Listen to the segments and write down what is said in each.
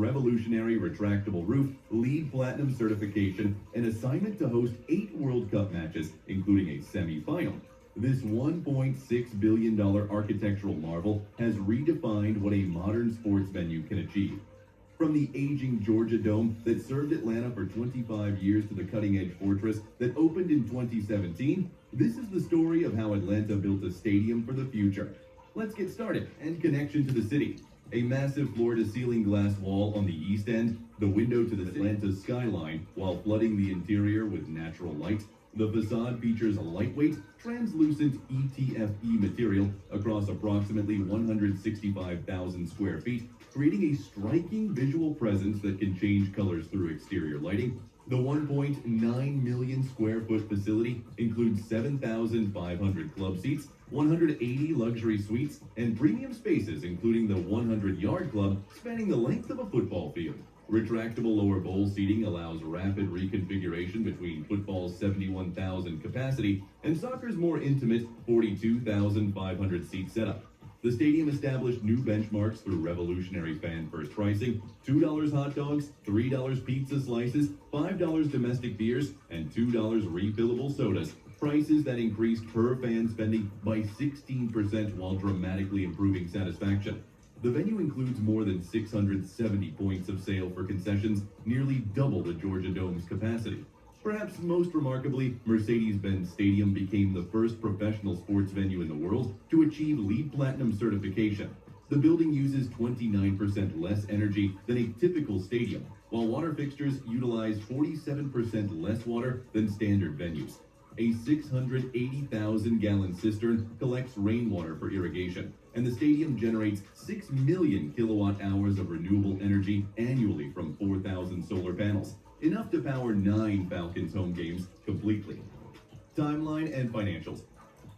revolutionary retractable roof, LEED Platinum certification, and assignment to host 8 World Cup matches, including a semi-final. This $1.6 billion architectural marvel has redefined what a modern sports venue can achieve. From the aging Georgia Dome that served Atlanta for 25 years to the cutting-edge fortress that opened in 2017, this is the story of how Atlanta built a stadium for the future. Let's get started. And connection to the city. A massive floor-to-ceiling glass wall on the east end, the window to the Atlanta's skyline, while flooding the interior with natural light. The facade features a lightweight, translucent ETFE material across approximately 165,000 square feet, creating a striking visual presence that can change colors through exterior lighting. The 1.9 million square foot facility includes 7,500 club seats, 180 luxury suites, and premium spaces, including the 100-yard club spanning the length of a football field. Retractable lower bowl seating allows rapid reconfiguration between football's 71,000 capacity and soccer's more intimate 42,500 seat setup. The stadium established new benchmarks through revolutionary fan-first pricing: $2 hot dogs, $3 pizza slices, $5 domestic beers, and $2 refillable sodas, prices that increased per fan spending by 16% while dramatically improving satisfaction. The venue includes more than 670 points of sale for concessions, nearly double the Georgia Dome's capacity. Perhaps most remarkably, Mercedes-Benz Stadium became the first professional sports venue in the world to achieve LEED Platinum certification. The building uses 29% less energy than a typical stadium, while water fixtures utilize 47% less water than standard venues. A 680,000-gallon cistern collects rainwater for irrigation, and the stadium generates 6 million kilowatt-hours of renewable energy annually from 4,000 solar panels, enough to power 9 Falcons home games completely. Timeline and financials.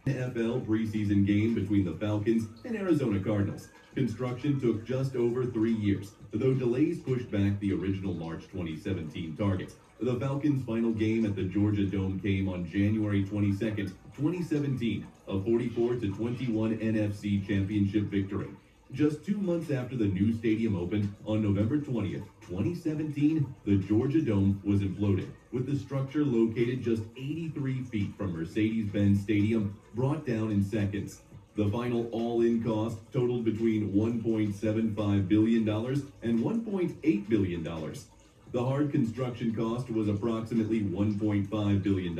NFL preseason game between the Falcons and Arizona Cardinals. Construction took just over 3 years, though delays pushed back the original March 2017 target. The Falcons' final game at the Georgia Dome came on January 22, 2017, a 44-21 NFC Championship victory. Just 2 months after the new stadium opened, on November 20th, 2017, the Georgia Dome was imploded, with the structure located just 83 feet from Mercedes-Benz Stadium brought down in seconds. The final all-in cost totaled between $1.75 billion and $1.8 billion. The hard construction cost was approximately $1.5 billion,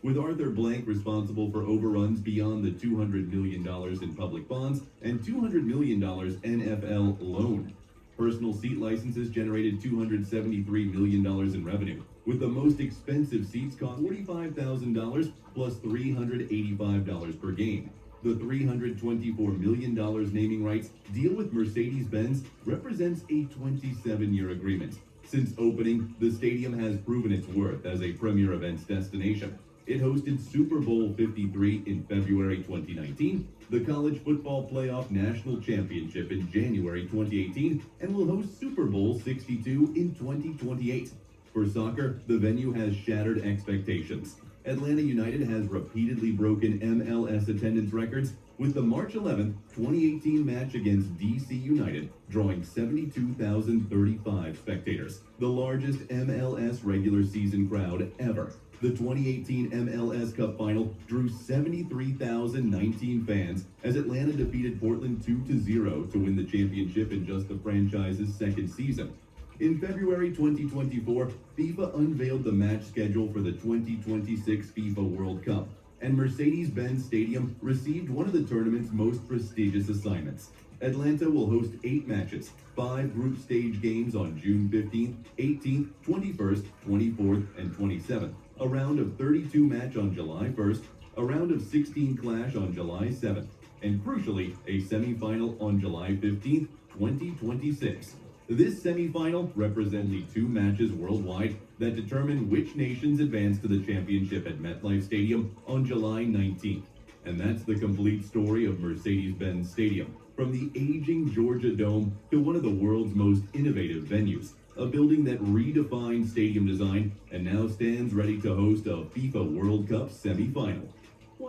with Arthur Blank responsible for overruns beyond the $200 million in public bonds and $200 million NFL loan. Personal seat licenses generated $273 million in revenue, with the most expensive seats cost $45,000 plus $385 per game. The $324 million naming rights deal with Mercedes-Benz represents a 27-year agreement. Since opening, the stadium has proven its worth as a premier events destination. It hosted Super Bowl 53 in February 2019, the College Football Playoff National Championship in January 2018, and will host Super Bowl 62 in 2028. For soccer, the venue has shattered expectations. Atlanta United has repeatedly broken MLS attendance records, with the March 11, 2018 match against DC United drawing 72,035 spectators, the largest MLS regular season crowd ever. The 2018 MLS Cup Final drew 73,019 fans as Atlanta defeated Portland 2-0 to win the championship in just the franchise's second season. In February 2024, FIFA unveiled the match schedule for the 2026 FIFA World Cup, and Mercedes-Benz Stadium received one of the tournament's most prestigious assignments. Atlanta will host 8 matches, 5 group stage games on June 15th, 18th, 21st, 24th, and 27th, a round of 32 match on July 1st, a round of 16 clash on July 7th, and crucially, a semifinal on July 15th, 2026. This semifinal represents only 2 matches worldwide that determine which nations advance to the championship at MetLife Stadium on July 19th. And that's the complete story of Mercedes-Benz Stadium. From the aging Georgia Dome to one of the world's most innovative venues, a building that redefined stadium design and now stands ready to host a FIFA World Cup semifinal.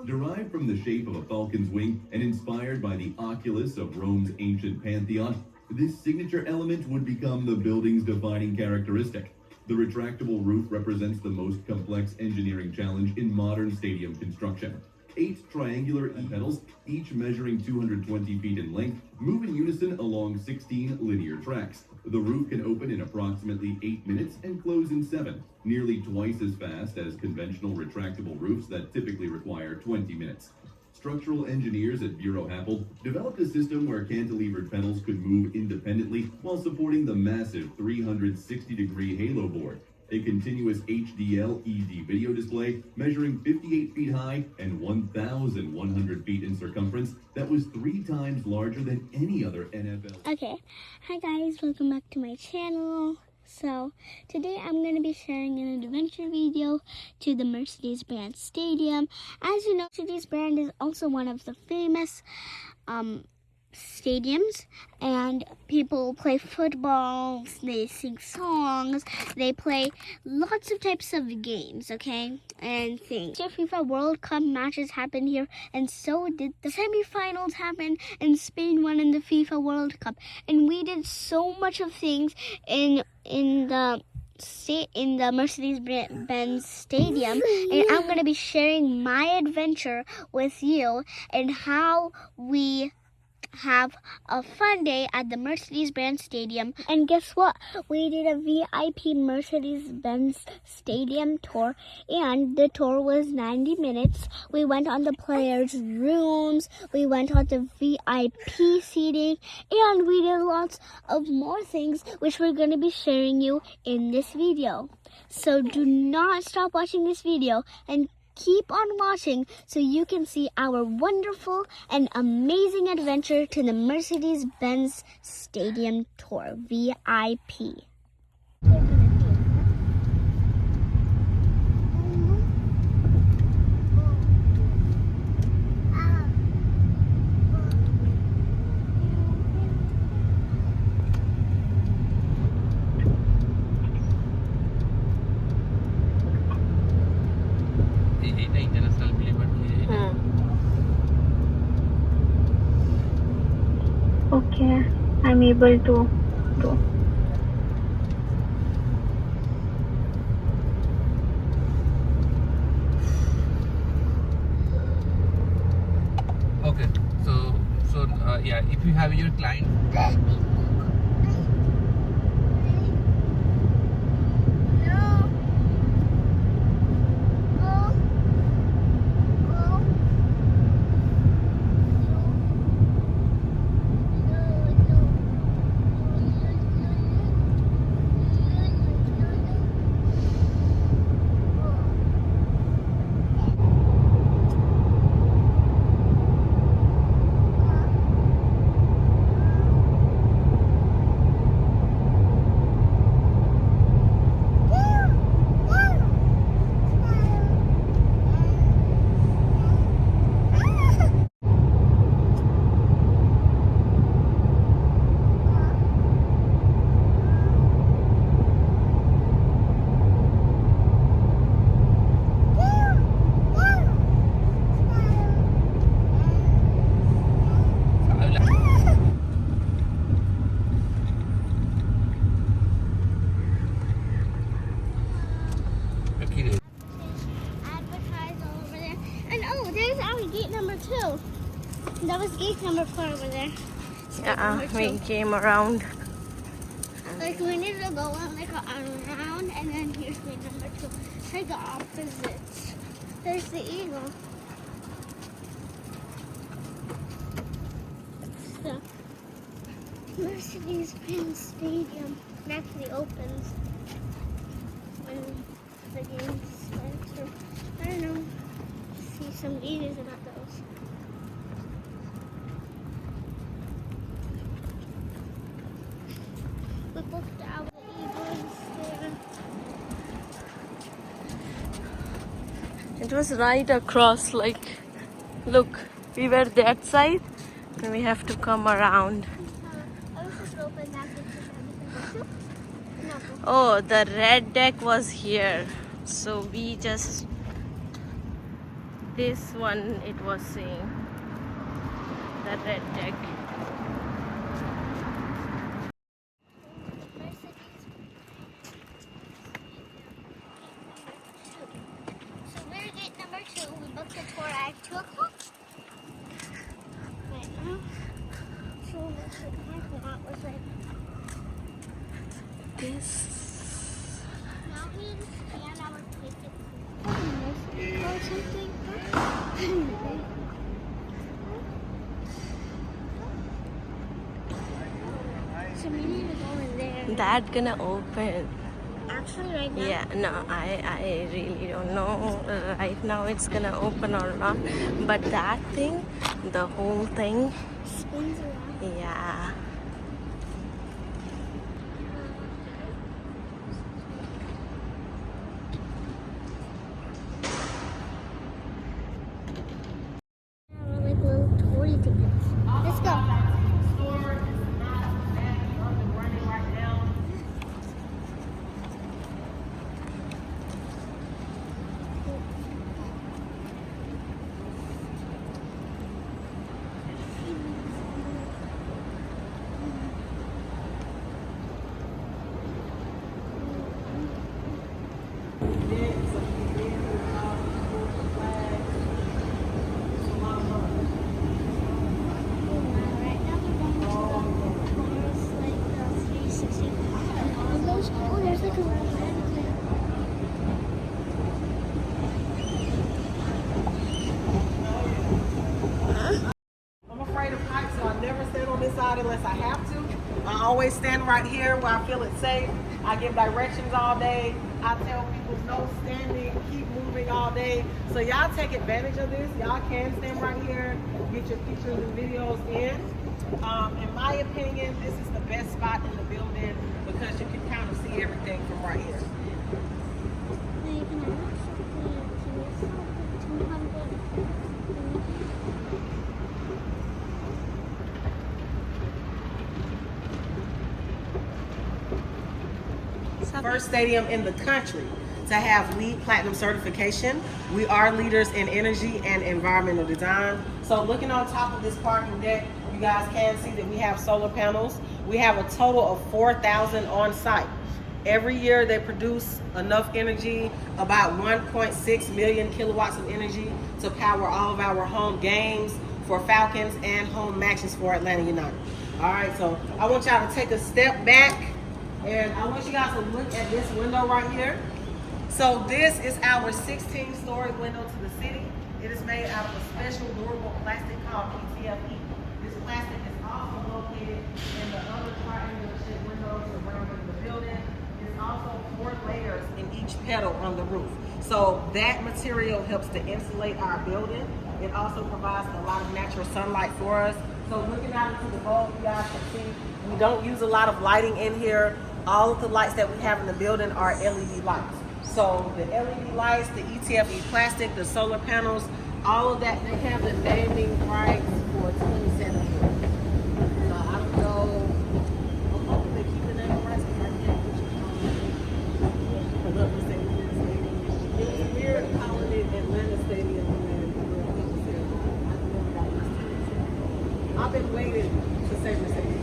Derived from the shape of a falcon's wing and inspired by the oculus of Rome's ancient pantheon, This signature element would become the building's defining characteristic. The retractable roof represents the most complex engineering challenge in modern stadium construction. 8 triangular pedals, each measuring 220 feet in length, move in unison along 16 linear tracks. The roof can open in approximately 8 minutes and close in 7, nearly twice as fast as conventional retractable roofs that typically require 20 minutes. Structural engineers at Bureau Happold developed a system where cantilevered pedals could move independently while supporting the massive 360-degree halo board, a continuous HD LED video display measuring 58 feet high and 1,100 feet in circumference that was 3 times larger than any other NFL. Okay, hi guys, welcome back to my channel. So today I'm going to be sharing an adventure video to the Mercedes-Benz Stadium. As you know, Mercedes-Benz is also one of the famous stadiums, and people play football, they sing songs, they play lots of types of games, okay, and things. FIFA World Cup matches happened here, and so did the semifinals happen, and Spain won in the FIFA World Cup, and we did so much of things in the Mercedes-Benz Stadium, and I'm going to be sharing my adventure with you and how we have a fun day at the Mercedes-Benz Stadium. And guess what? We did a VIP Mercedes-Benz Stadium tour, and the tour was 90 minutes. We went on the players' rooms, we went on the VIP seating, and we did lots of more things which we're going to be sharing you in this video. So do not stop watching this video and keep on watching so you can see our wonderful and amazing adventure to the Mercedes-Benz Stadium Tour VIP. Okay, I'm able to go. Okay, so yeah, if you have your client. That was gate number 4 over there. We came around. Like we needed to go like around, and then here's gate number 2. It's like the opposites. There's the eagle. So Mercedes-Benz Stadium. It actually opens when the game starts. So I don't know. See some videos about those. We booked our eagles there. It was right across, like, look, we were that side and we have to come around. Oh, the red deck was here, so we just, this one it was saying, the red deck. to tour at 2 o'clock. Right now. So that's the parking lot was right This. mountains and our tickets. Or something. So we need to go in there. That gonna open. Actually, right now. Yeah, no, I really don't know right now it's gonna open or not. But that thing, the whole thing, Spins around. yeah. Like little toy tickets. Let's go. Right now we're going to there's like 360 and those. Oh, there's like a red thing. I'm afraid of heights, so I never stand on this side unless I have to. I always stand right here where I feel it's safe. I give directions all day. I tell people no standing, keep moving all day. So y'all take advantage of this. Y'all can stand right here, get your pictures and videos in. In my opinion, this is the best spot in the building because you can kind of see everything from right here. Now you can have something 200. First stadium in the country to have LEED Platinum certification. We are leaders in energy and environmental design. So looking on top of this parking deck, you guys can see that we have solar panels. We have a total of 4,000 on site. Every year they produce enough energy, about 1.6 million kilowatts of energy to power all of our home games for Falcons and home matches for Atlanta United. All right, so I want y'all to take a step back. And I want you guys to look at this window right here. So this is our 16-story window to the city. It is made out of a special durable plastic called ETFE. This plastic is also located in the other triangular shaped windows surrounding the building. There's also 4 layers in each petal on the roof. So that material helps to insulate our building. It also provides a lot of natural sunlight for us. So looking out into the bulb, you guys can see we don't use a lot of lighting in here. All of the lights that we have in the building are LED lights. So the LED lights, the ETFE plastic, the solar panels, all of that, they have the naming rights for 27 years. So I don't know, I'm hoping they keep the naming rights because I can't put your phone in. It was weird calling it Atlanta Stadium and then people said, I never got used to it. I've been waiting to say Mercedes.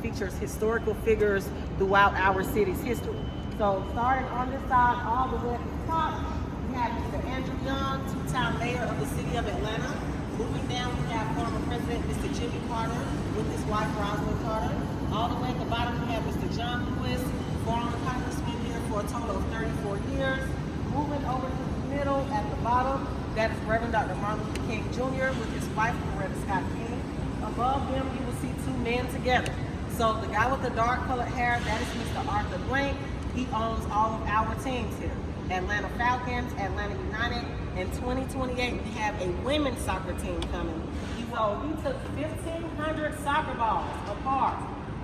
Features historical figures throughout our city's history. So starting on this side all the way at the top, we have Mr. Andrew Young, 2-time mayor of the city of Atlanta. Moving down, we have former President Mr. Jimmy Carter with his wife Rosalind Carter. All the way at the bottom, we have Mr. John Lewis, former congressman here for a total of 34 years. Moving over to the middle at the bottom, that is Reverend Dr. Martin Luther King Jr. with his wife Coretta Scott King. Above them, you will see 2 men together. So the guy with the dark colored hair, that is Mr. Arthur Blank. He owns all of our teams here. Atlanta Falcons, Atlanta United. In 2028, we have a women's soccer team coming. So he took 1,500 soccer balls apart,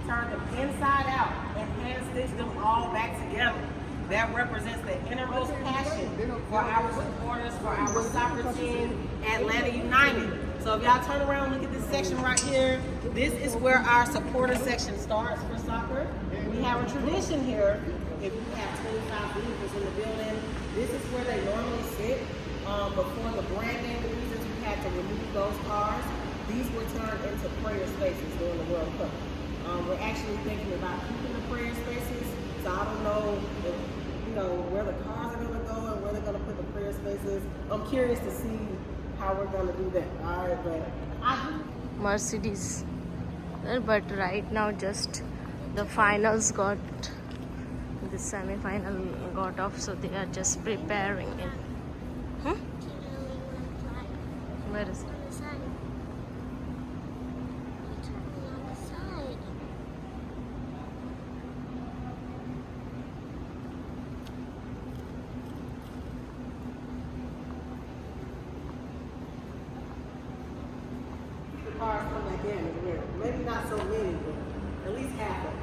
turned them inside out, and hand-stitched them all back together. That represents the innermost passion for our supporters, for our soccer team, Atlanta United. So if y'all turn around, look at this section right here. This is where our supporter section starts for soccer. We have a tradition here. If you have 25 vehicles in the building, this is where they normally sit. But for the branding reasons, we had to remove those cars. These were turned into prayer spaces during the World Cup. We're actually thinking about keeping the prayer spaces. So I don't know if, where the cars are going to go and where they're going to put the prayer spaces. I'm curious to see how we're going to do that. All right, but Mercedes. But right now just the finals got, the semi-final got off, so they are just preparing it. Where is it? the cars come back in as well. Maybe not so many, but at least half of them.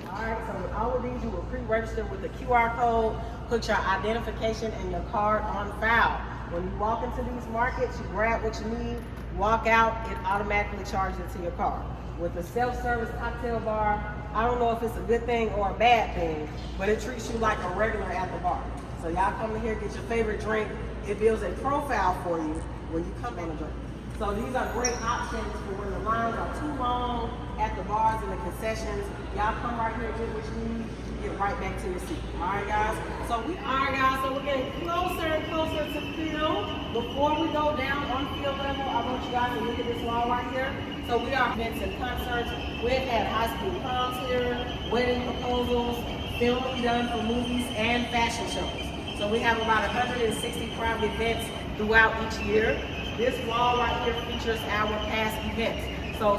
Alright, so with all of these, you will pre-register with the QR code, put your identification and your card on file. When you walk into these markets, you grab what you need, walk out, it automatically charges it to your card. With the self-service cocktail bar, I don't know if it's a good thing or a bad thing, but it treats you like a regular at the bar. So y'all come in here, get your favorite drink. It builds a profile for you when you come in a drink. So these are great options for when the lines are too long at the bars and the concessions. Y'all come right here, get what you need, get right back to your seat. All right, guys? So we're getting closer and closer to field. Before we go down on field level, I want you guys to look at this wall right here. So we are events and concerts. We've had high school proms here, wedding proposals, filming done for movies and fashion shows. So we have about 160 private events throughout each year. This wall right here features our past events. So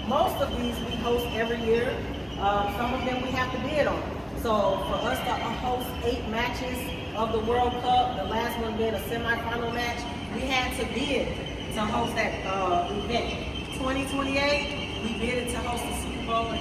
most of these we host every year. Some of them we have to bid on. So for us to host 8 matches of the World Cup, the last one being a semifinal match, we had to bid to host that event. 2028, we bidded to host the Super Bowl.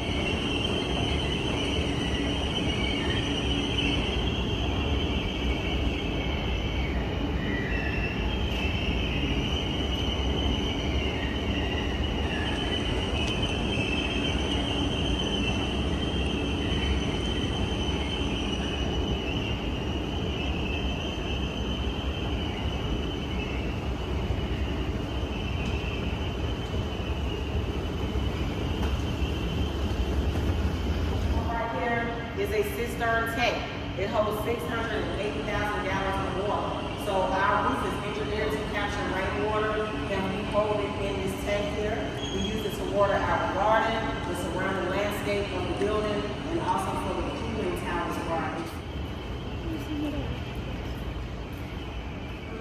Is a cistern tank. It holds 680,000 gallons of water. So our roof is engineered to capture rainwater, and we hold it in this tank here. We use it to water our garden, the surrounding landscape of the building, and also for the cooling towers for our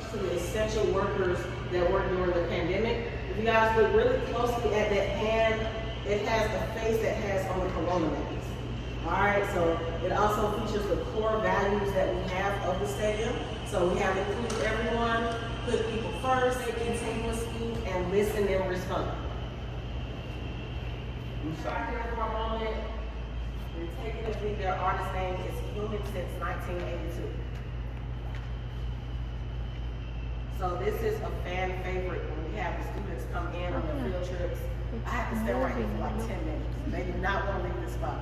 to the essential workers that work during the pandemic. If you guys look really closely at that hand, it has a face that has on the corona mask. Alright, so it also features the core values that we have of the stadium. So we have include everyone, put people first, stay continuously, and listen and respond. Right there for a moment, we're taking a lead. Their artist name is human since 1982. So this is a fan favorite when we have the students come in on the field trips. I have to stay right here for like 10 minutes. They do not want to leave this spot.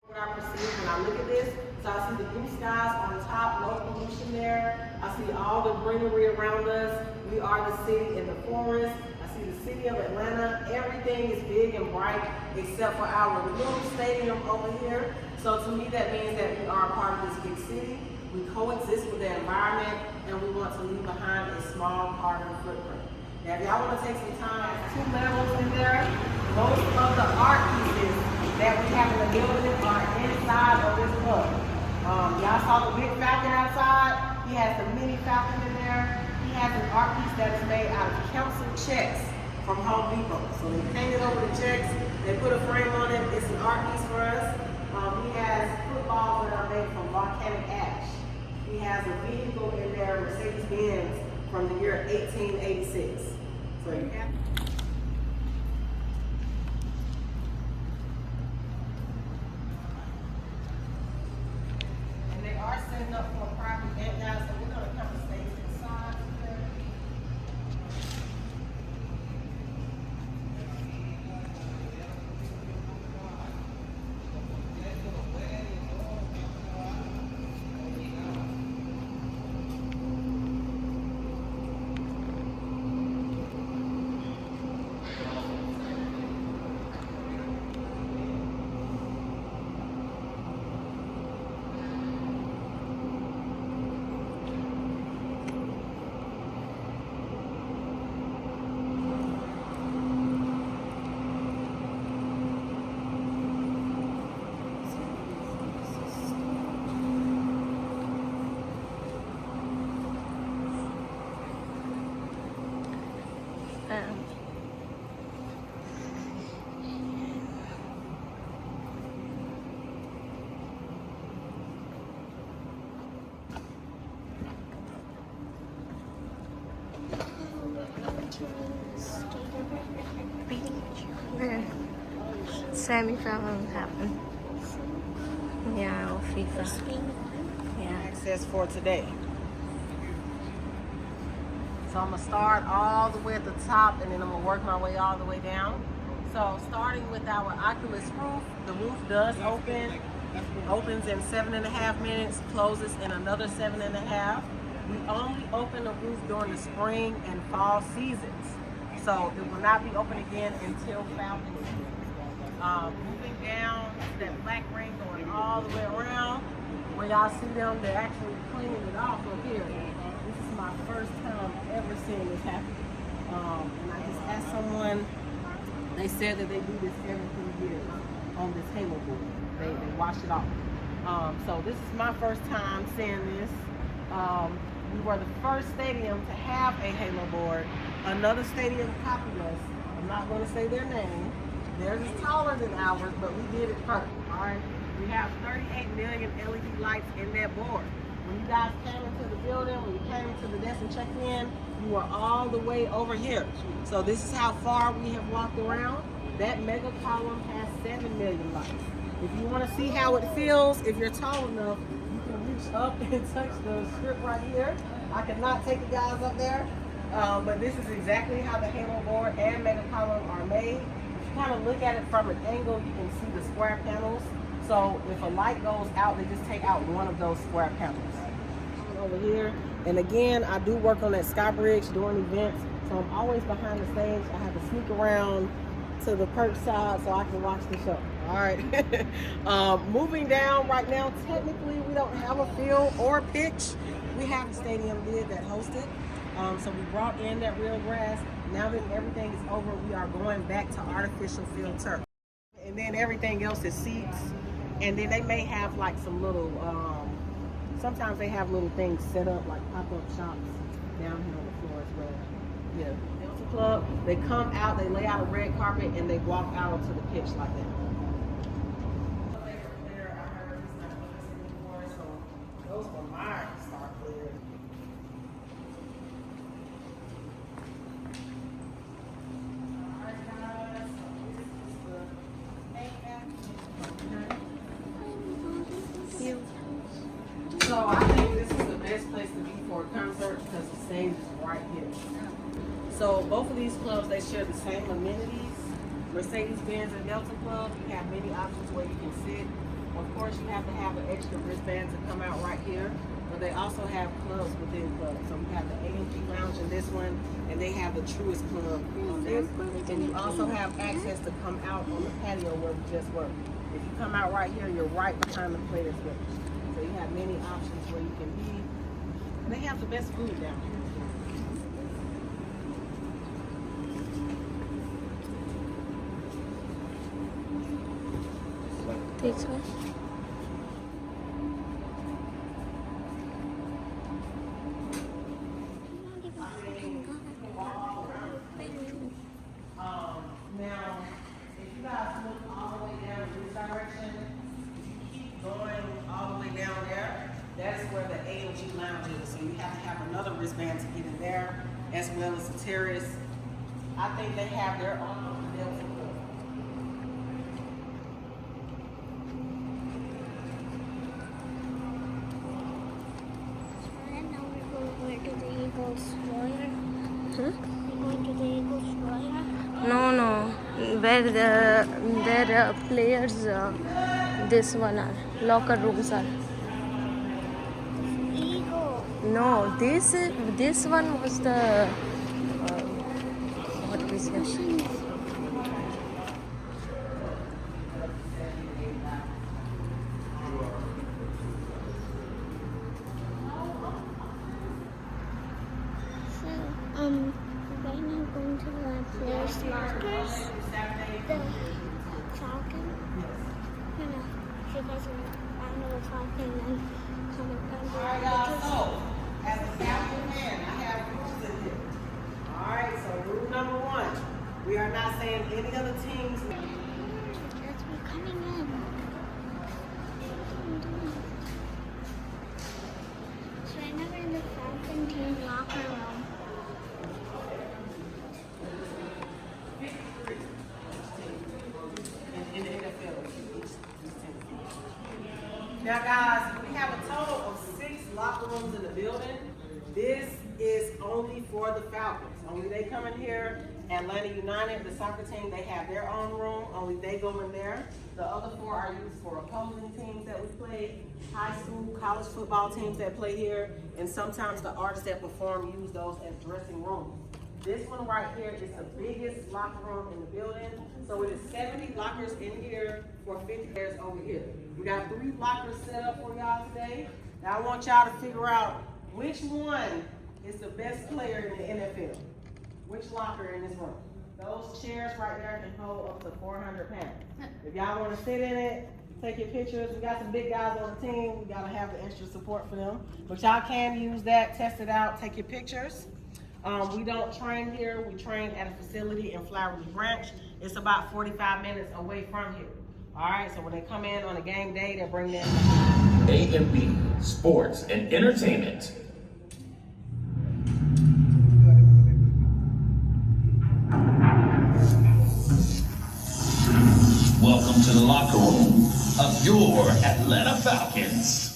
What I perceive when I look at this, so I see the blue skies on top, no pollution there. I see all the greenery around us. We are the city in the forest. I see the city of Atlanta. Everything is big and bright except for our little stadium over here. So to me, that means that we are a part of this big city. We coexist with the environment, and we want to leave behind a small carbon footprint. Now, if y'all want to take some time, 2 levels in there. Most of the art pieces that we have in the building are inside of this club. Y'all saw the big falcon outside. He has the mini falcon in there. He has an art piece that is made out of council checks from Home Depot. So they painted over the checks. They put a frame on it. It's an art piece for us. He has footballs that are made from volcanic ash. He has a vehicle in there, Mercedes Benz, from the year 1886. So you have. And they are setting up for a private event now, so we're going to come and stay inside. Where semi-finals happen. Yeah, or FIFA. Yeah. Access for today. So I'm gonna start all the way at the top, and then I'm gonna work my way all the way down. So starting with our Oculus roof, the roof does open. It opens in 7.5 minutes, closes in another 7.5. We only open the roof during the spring and fall seasons. So it will not be open again until Falcon season. Moving down, that black ring going all the way around. When y'all see them, they're actually cleaning it off up here. This is my first time ever seeing this happen. And I just asked someone, they said that they do this every 3 years on this halo board. They wash it off. So this is my first time seeing this. We were the first stadium to have a halo board. Another stadium copied us. I'm not going to say their name. Theirs is taller than ours, but we did it first. All right. We have 38 million LED lights in that board. When you guys came into the building, when you came into the desk and checked in, you were all the way over here. So this is how far we have walked around. That mega column has 7 million lights. If you want to see how it feels, if you're tall enough, you can reach up and touch the strip right here. I could not take the guys up there, but this is exactly how the halo board and mega column are made. If you kind of look at it from an angle, you can see the square panels. So if a light goes out, they just take out one of those square panels. Over here, and again, I do work on that sky bridge during events, so I'm always behind the stage. I have to sneak around to the perch side so I can watch the show. All right. Moving down right now, technically we don't have a field or a pitch. We have a stadium bid that hosted. So we brought in that real grass. Now that everything is over, we are going back to artificial field turf. And then everything else is seats. And then they may have like some little, sometimes they have little things set up like pop-up shops down here on the floor as well. Yeah, Delta Club, they come out, they lay out a red carpet, and they walk out onto the pitch like that. Those were mine to start clear. Alright guys, so I think this is the best place to be for a concert because the stage is right here. So both of these clubs, they share the same amenities. Mercedes Benz and Delta Club, you have many options where you can sit. Of course, you have to have an extra wristband to come out right here. but they also have clubs within clubs. So we have the AMG Lounge in this one, and they have the Truist Club on this. And you also have access to come out on the patio where we just worked. If you come out right here, you're right behind the players' bench. So you have many options where you can be. They have the best food down here. This one. Now, if you guys look all the way down in this direction, if you keep going all the way down there, that's where the AMG Lounge is. So you have to have another wristband to get in there, as well as the terrace. I think they have their own Delta Club. And now we're going to the Eagles Royal. Huh? We're going to the Eagles Royal. No, where their players, this one are locker rooms are. Eagle. No, this one was the what is it? So, right now going to the players' lockers. The Falcon. You know, if you guys are know the Falcon, then comment down All right, below. guys, so as a Falcon fan, I have rules in here. All right, so rule number 1, we are not saying any other teams. That's me coming in. So right now we're in the Falcon team locker room. In the NFL. Now, guys, we have a total of 6 locker rooms in the building. This is only for the Falcons. Only they come in here. Atlanta United, the soccer team, they have their own room. Only they go in there. The other 4 are used for opposing teams that we play, high school, college football teams that play here, and sometimes the artists that perform use those as dressing rooms. This one right here is the biggest locker room in the building. So it is 70 lockers in here for 50 players over here. We got 3 lockers set up for y'all today. Now I want y'all to figure out which one is the best player in the NFL. Which locker in this room? Those chairs right there can hold up to 400 pounds. If y'all want to sit in it, take your pictures. We got some big guys on the team. We got to have the extra support for them. But y'all can use that, test it out, take your pictures. We don't train here. We train at a facility in Flowery Branch. It's about 45 minutes away from here. All right, so when they come in on a game day, they bring them. A&B, sports and entertainment. Welcome to the locker room of your Atlanta Falcons.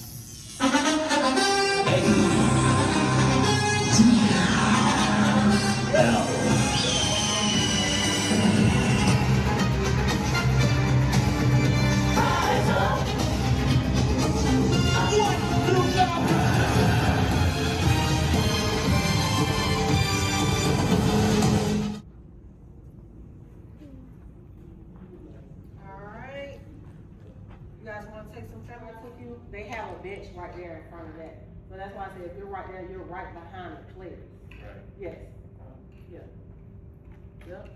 They have a bench right there in front of that. So that's why I said if you're right there, you're right behind the players. Right. Yes. Yeah. Yep.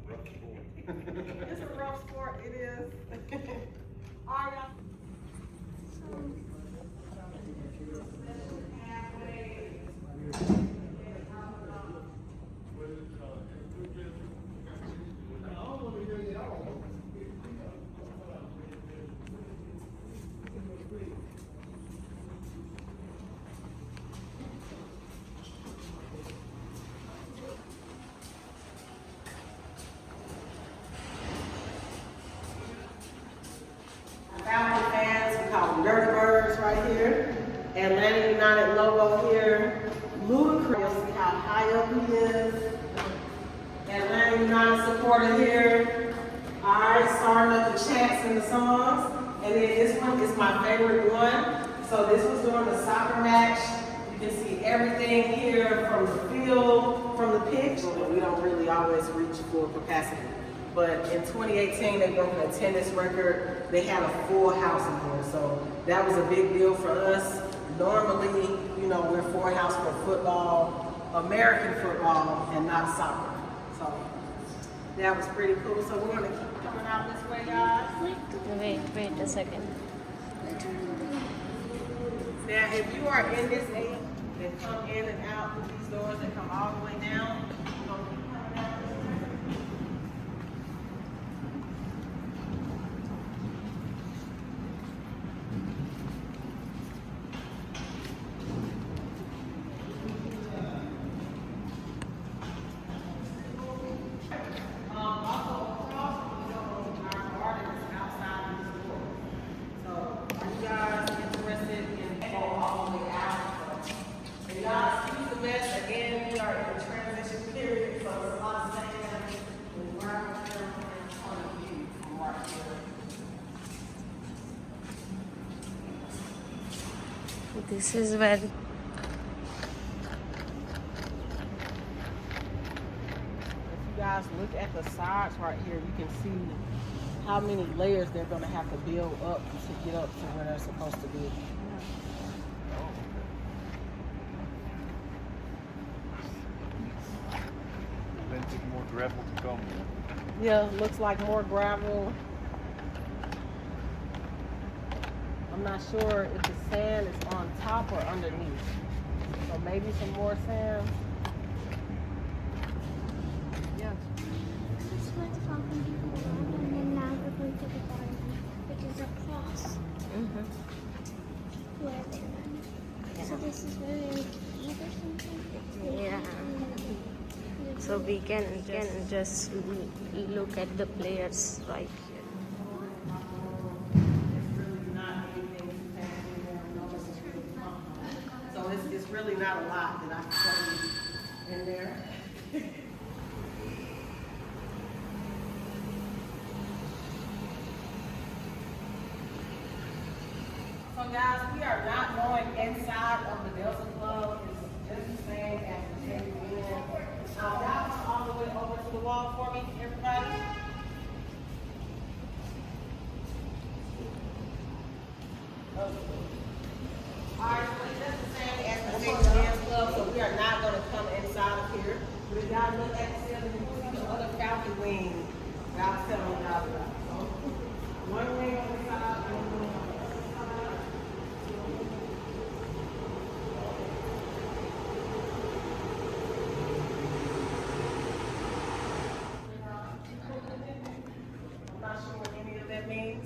Rough sport. It's a rough sport, it is. All right, y'all. Falcon fans, we call them Dirty Birds right here. Atlanta United logo here. Ludacris, see how high up he is. Atlanta United supporter here. All right, starting up the chants and the songs. And then this one is my favorite one. So this was during the soccer match. You can see everything here from the field, from the pitch. We don't really always reach full capacity. But in 2018, they broke an attendance record. They had a full house in here. So that was a big deal for us. Normally, you know, we're full house for football, American football, and not soccer. So that was pretty cool. So we're gonna keep coming out this way, guys. Wait a second. Now, if you are in this area, they come in and out through these doors that come all the way down. We're gonna keep coming down this way. This is where If you guys look at the sides right here, you can see how many layers they're going to have to build up to get up to where they're supposed to be. Plenty more gravel to come. Yeah, looks like more gravel. I'm not sure if the sand is on top or underneath. So maybe some more sand. Yeah. This is where the falcon people land, and then now we're going to the bottom, which is across where they land. So this is where they eat or something. yeah. So we can just look at the players right here. So it's really not a lot that I can show you in there. So guys, we are not going inside of the Delta Club. It's just the same as the Chevy in. That one all the way over to the wall for me, everybody. Alright, so it's just the same as the Chevy Dance Club, so we are not going to come inside of here. But if y'all look at the ceiling, you can see the other Falcon wing that I was telling you guys about. So, one wing on the side, and one wing on the other side. I'm not sure what any of that means.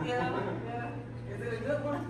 Yeah. Is it a good one?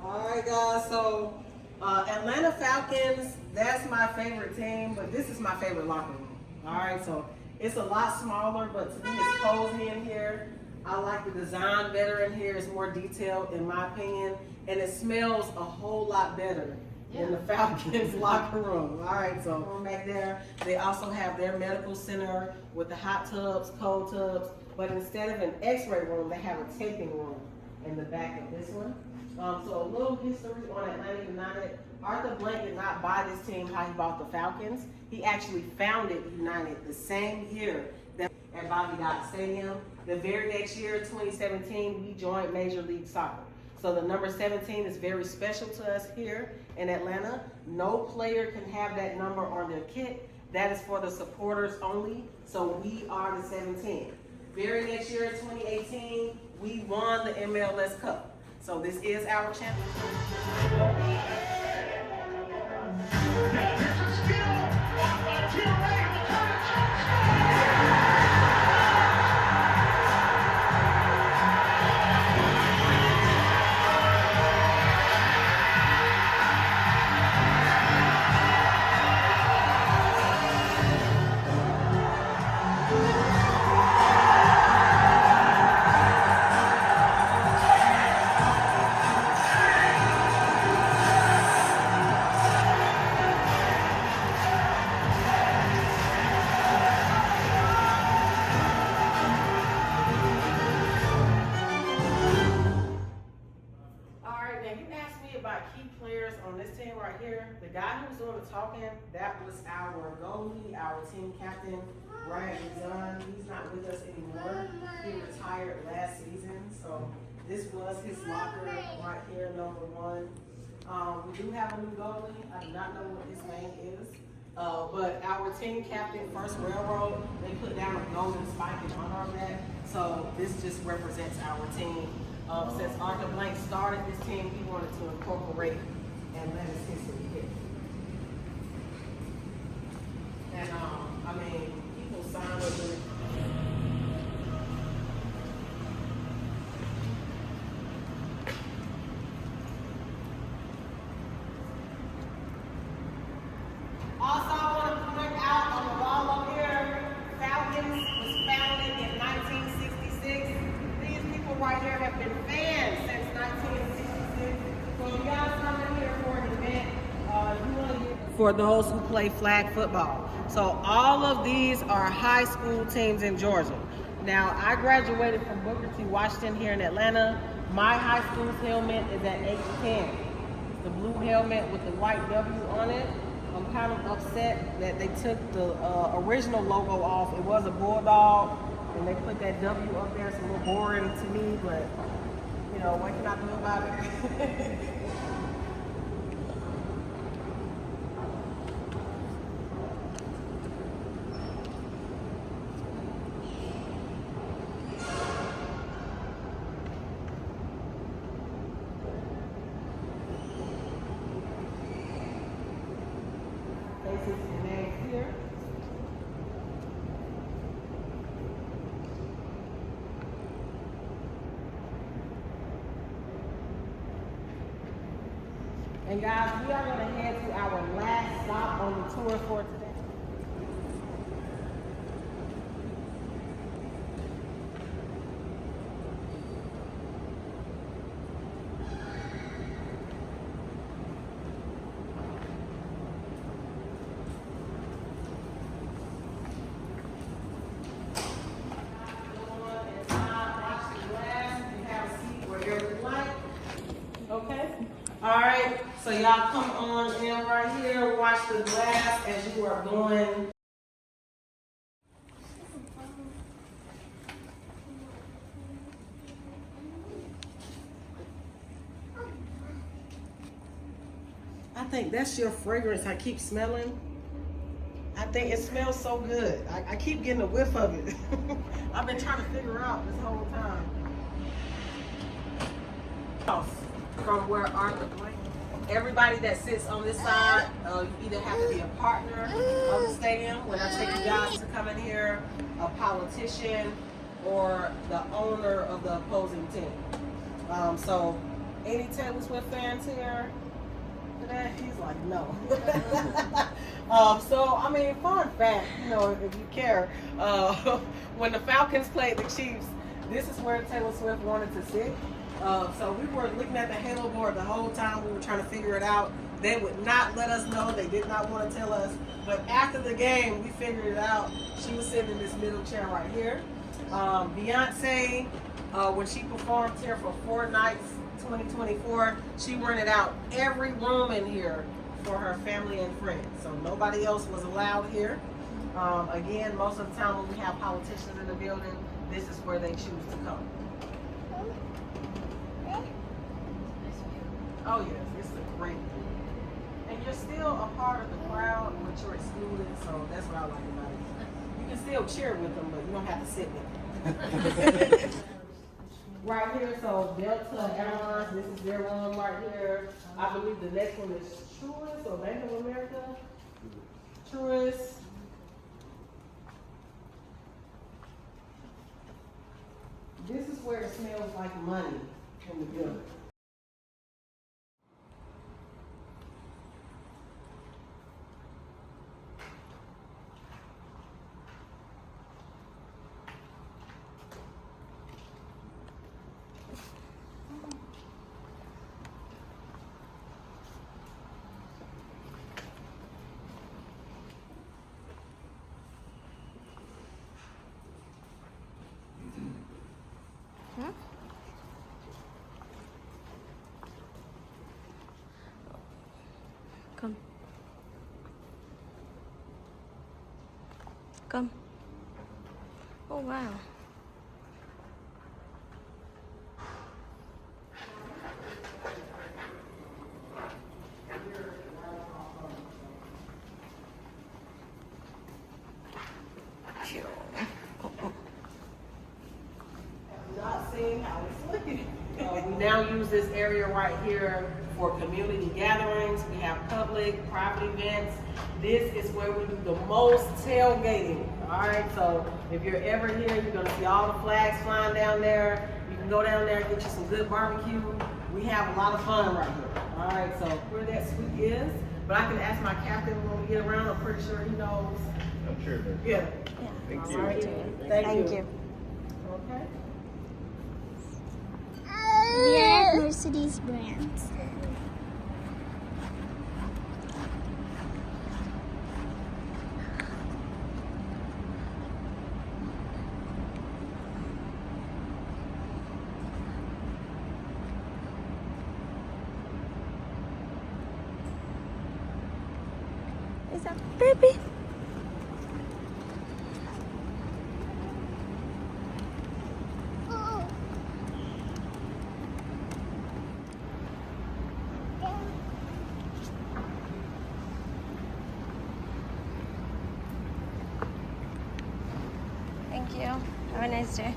All right, guys. So, Atlanta Falcons, that's my favorite team, but this is my favorite locker room. All right, so it's a lot smaller, but to me it's cozy in here. I like the design better in here. It's more detailed, in my opinion, and it smells a whole lot better than the Falcons locker room. All right, so back there, they also have their medical center with the hot tubs, cold tubs, but instead of an x-ray room, they have a taping room in the back of this one. So a little history on Atlanta United. Arthur Blank did not buy this team how he bought the Falcons. He actually founded United the same year that at Bobby Dodd Stadium. The very next year, 2017, we joined Major League Soccer. So the number 17 is very special to us here in Atlanta. No player can have that number on their kit. That is for the supporters only. So we are the 17. Very next year, 2018, we won the MLS Cup. So this is our championship. this team right here, the guy who was doing the talking, that was our goalie, our team captain, Brad Zahn. He's not with us anymore. He retired last season, so this was his locker right here, number 1. We do have a new goalie. I do not know what his name is. But our team captain, First Railroad, they put down a golden spike in honor of that. So this just represents our team. Since Arthur Blank started this team, he wanted to incorporate and let his history hit. And I mean, people sign with it. Also, I want to point out on the wall up here, Falcons was founded in 1966. These people right here have been fans since 1966. So you guys come in here for an event, you want to get for those who play flag football. So all of these are high school teams in Georgia. Now, I graduated from Booker T. Washington here in Atlanta. My high school's helmet is at age 10. It's the blue helmet with the white W on it. I'm kind of upset that they took the original logo off. It was a bulldog, and they put that W up there. It's a little boring to me, but you know, what can I do about it? Faces and names here. And guys, we are going to head to our last stop on the tour for today. Okay. All right. So y'all come on in right here. Watch the glass as you are going. I think that's your fragrance I keep smelling. I think it smells so good. I keep getting a whiff of it. I've been trying to figure out this whole time. From where Arthur Blank. Everybody that sits on this side, you either have to be a partner of the stadium when I take you guys to come in here, a politician, or the owner of the opposing team. So, any Taylor Swift fans here today? He's like, no. So, I mean, fun fact, you know, if you care, when the Falcons played the Chiefs, this is where Taylor Swift wanted to sit. So we were looking at the halo board the whole time. We were trying to figure it out. They would not let us know. They did not want to tell us. But after the game, we figured it out. She was sitting in this middle chair right here. Beyonce, when she performed here for 4 nights, 2024, she rented out every room in here for her family and friends. So nobody else was allowed here. Again, most of the time when we have politicians in the building, this is where they choose to come. Oh yes, it's a great view. And you're still a part of the crowd, but you're excluded, so that's what I like about it. You can still cheer with them, but you don't have to sit with them. Right here, so Delta Airlines, this is their one right here. I believe the next one is Truist or Bank of America. Truist. This is where it smells like money in the building. Come. Come. Oh wow. Not seeing how it's looking. We now use this area right here for community gatherings. We have public, private events. This is where we do the most tailgating. All right, so if you're ever here, you're gonna see all the flags flying down there. You can go down there and get you some good barbecue. We have a lot of fun right here. All right, so where that suite is, but I can ask my captain when we get around. I'm pretty sure he knows. I'm sure. Yeah. Thank All you. right. Thank you. Okay. We are at Mercedes-Benz. Is that baby? Oh. Thank you. Have a nice day.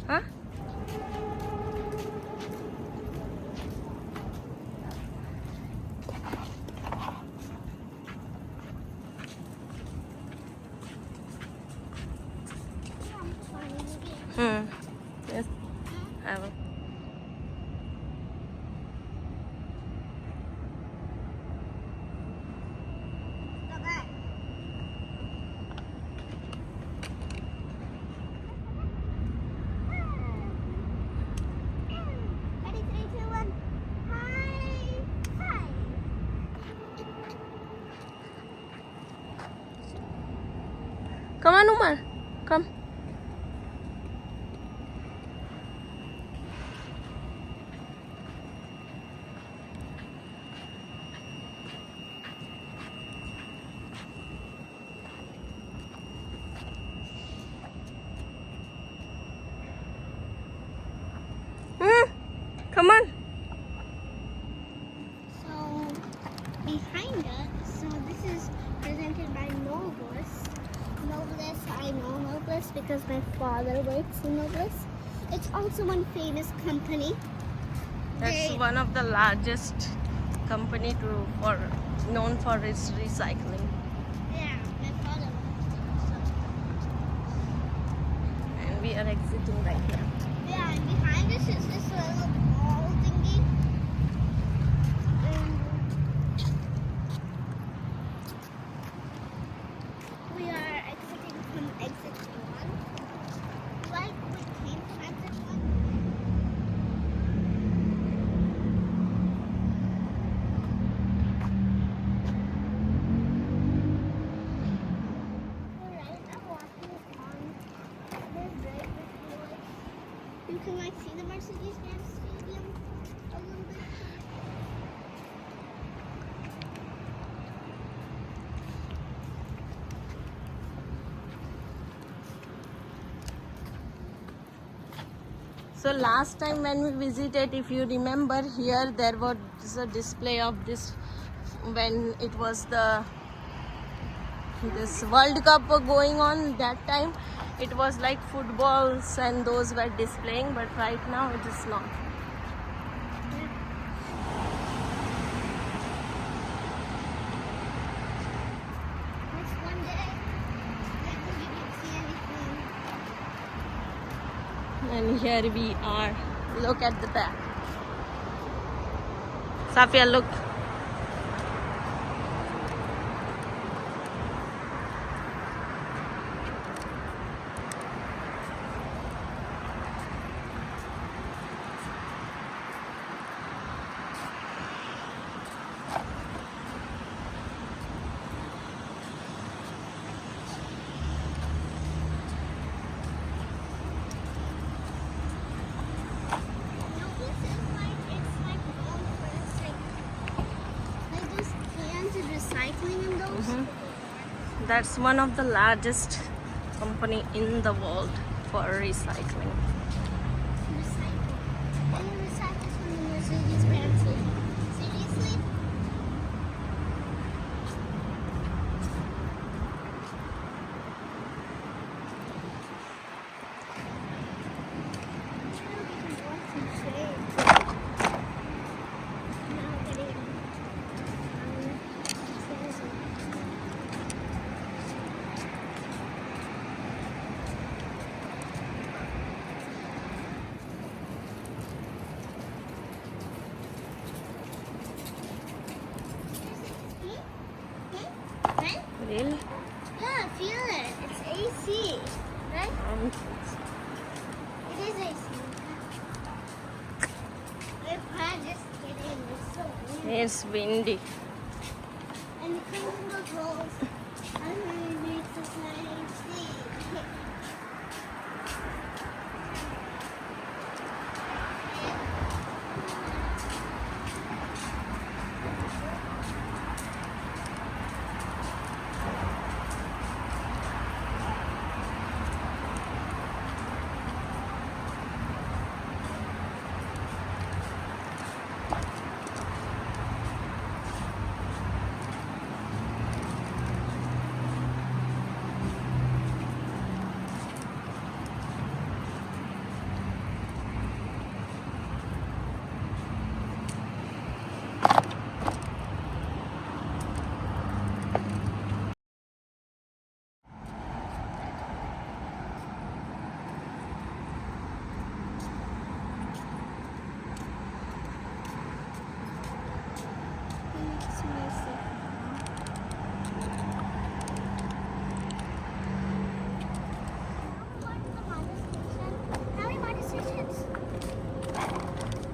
Huh? Yes, I will. Ready, 3, 2, 1. Hi. Come on, Umar. Come. Come on. So behind us, so this is presented by Nobles. Nobles, I know Nobles because my father works in Nobles. It's also one famous company. That's one of the largest company known for its recycling. Yeah, my father works. And we are exiting right here. Yeah, and behind us is this little ball thingy. And we are exiting from exit 1. Like we came from exit 1. We're right now walking on this bridge. You can like see the Mercedes-Benz Stadium a little bit. So last time when we visited, if you remember, here there was a display of this when it was this World Cup going on. That time it was like footballs and those were displaying, but right now it is not. Next one day, maybe you can see anything. And here we are. Look at the back. Safia, look. That's one of the largest company in the world for recycling. Seriously? Really? Yeah, feel it. It's AC, right? It is AC. Just kidding. It's so weird. It's windy. And it comes in those rolls. And then it makes us AC.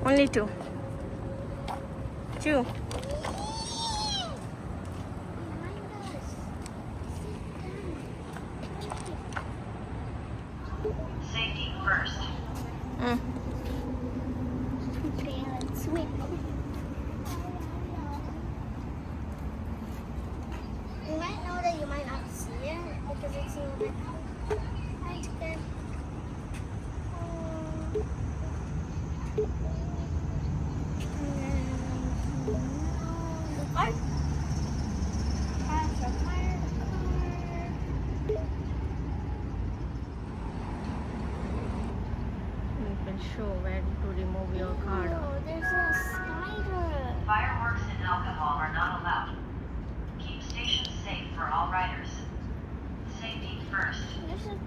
Only two. Two. Safety first. Okay, let's swim. You might know that you might not see it because it's a little bit hard to get. You can show where to remove your card. Oh, there's a spider. Fireworks and alcohol are not allowed. Keep stations safe for all riders. Safety first. There's a...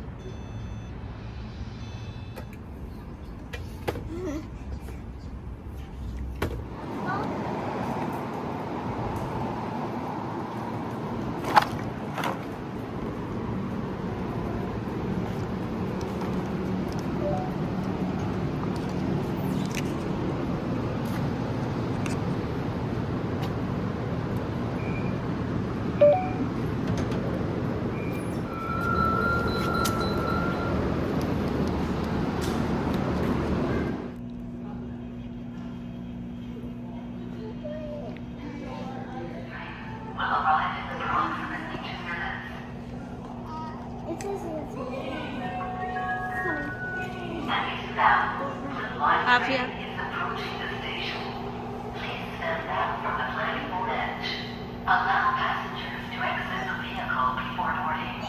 Afia. Allow passengers to exit the vehicle before boarding.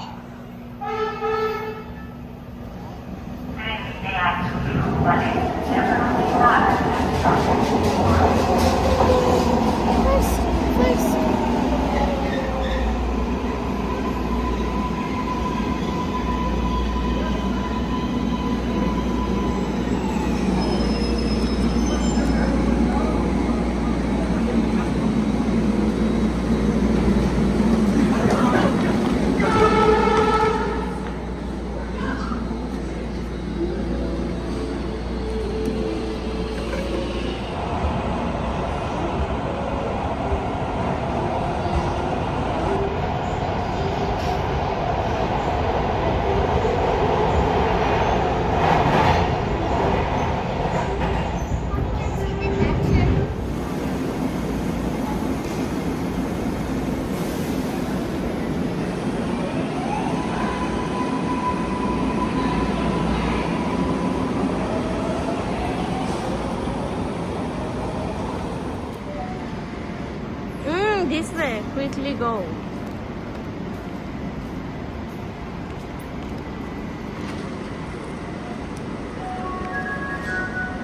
this way. Quickly go.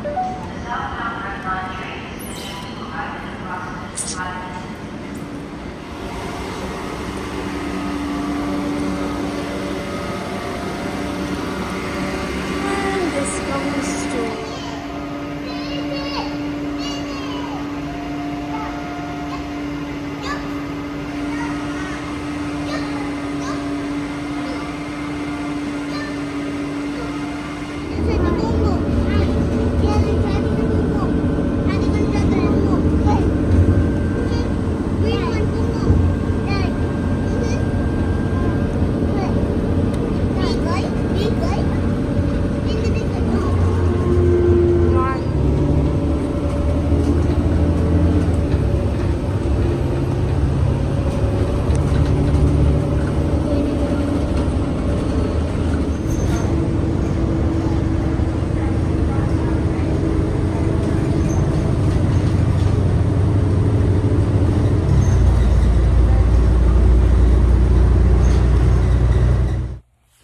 The southbound Red Line train is scheduled to arrive in approximately 5 minutes. And this comes to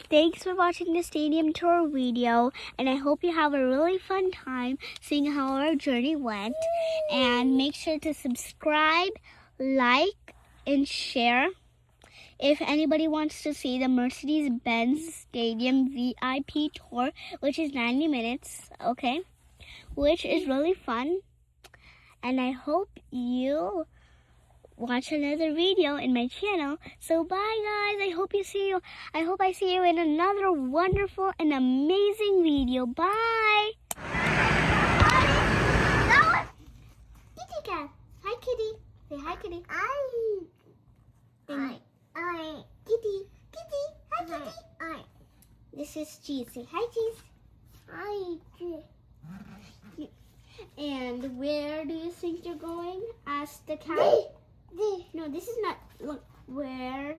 Thanks for watching the stadium tour video, and I hope you have a really fun time seeing how our journey went. And make sure to subscribe, like, and share. If anybody wants to see the Mercedes-Benz Stadium VIP tour, which is 90 minutes, okay, which is really fun. And I hope you watch another video in my channel. So bye guys. I hope I see you in another wonderful and amazing video. Bye. Kitty cat. Hi kitty. Say hi kitty. Hi. Hi. Kitty. Kitty. Hi kitty. Hi. This is Cheese. Say hi Cheese. Hi Cheese. And where do you think you're going? Ask the cat. No, this is not. Look, where?